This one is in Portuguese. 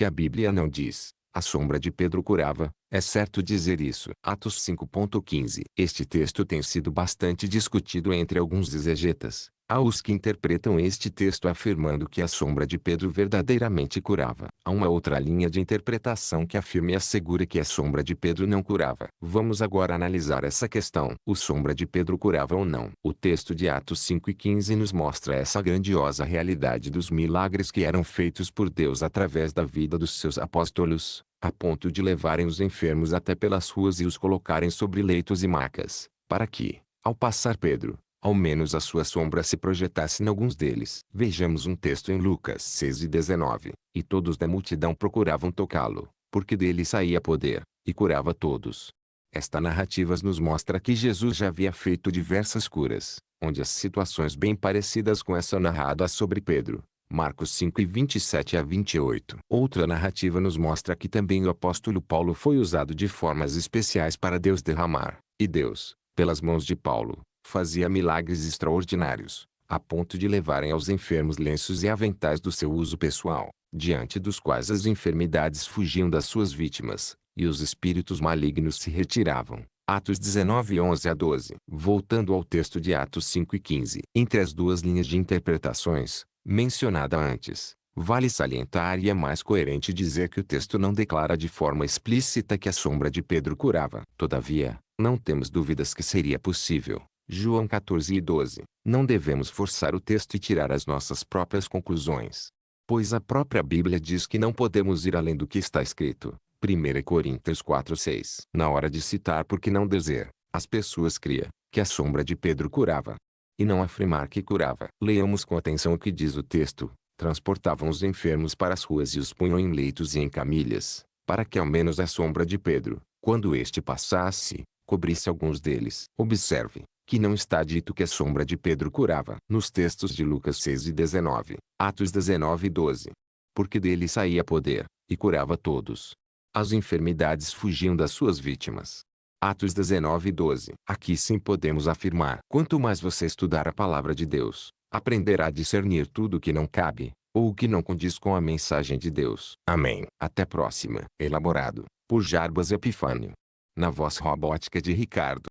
que a Bíblia não diz. A sombra de Pedro curava, é certo dizer isso. Atos 5:15. Este texto tem sido bastante discutido entre alguns exegetas. Há os que interpretam este texto afirmando que a sombra de Pedro verdadeiramente curava. Há uma outra linha de interpretação que afirma e assegura que a sombra de Pedro não curava. Vamos agora analisar essa questão. O sombra de Pedro curava ou não? O texto de Atos 5:15 nos mostra essa grandiosa realidade dos milagres que eram feitos por Deus através da vida dos seus apóstolos, a ponto de levarem os enfermos até pelas ruas e os colocarem sobre leitos e macas, para que, ao passar Pedro, ao menos a sua sombra se projetasse em alguns deles. Vejamos um texto em Lucas 6:19. E todos da multidão procuravam tocá-lo, porque dele saía poder, e curava todos. Esta narrativa nos mostra que Jesus já havia feito diversas curas, onde as situações bem parecidas com essa narrada sobre Pedro. Marcos 5:27-28. Outra narrativa nos mostra que também o apóstolo Paulo foi usado de formas especiais para Deus derramar, e Deus, pelas mãos de Paulo, fazia milagres extraordinários, a ponto de levarem aos enfermos lenços e aventais do seu uso pessoal, diante dos quais as enfermidades fugiam das suas vítimas, e os espíritos malignos se retiravam. Atos 19:11-12. Voltando ao texto de Atos 5:15. Entre as duas linhas de interpretações, mencionada antes, vale salientar e é mais coerente dizer que o texto não declara de forma explícita que a sombra de Pedro curava. Todavia, não temos dúvidas que seria possível. João 14:12. Não devemos forçar o texto e tirar as nossas próprias conclusões, pois a própria Bíblia diz que não podemos ir além do que está escrito. 1 Coríntios 4:6. Na hora de citar por que não dizer, as pessoas criam que a sombra de Pedro curava, e não afirmar que curava. Leamos com atenção o que diz o texto. Transportavam os enfermos para as ruas e os punham em leitos e em camilhas, para que ao menos a sombra de Pedro, quando este passasse, cobrisse alguns deles. Observe que não está dito que a sombra de Pedro curava. Nos textos de Lucas 6:19, Atos 19:12. Porque dele saía poder, e curava todos. As enfermidades fugiam das suas vítimas. Atos 19:12. Aqui sim podemos afirmar. Quanto mais você estudar a palavra de Deus, aprenderá a discernir tudo o que não cabe, ou o que não condiz com a mensagem de Deus. Amém. Até próxima. Elaborado por Jarbas Epifânio. Na voz robótica de Ricardo.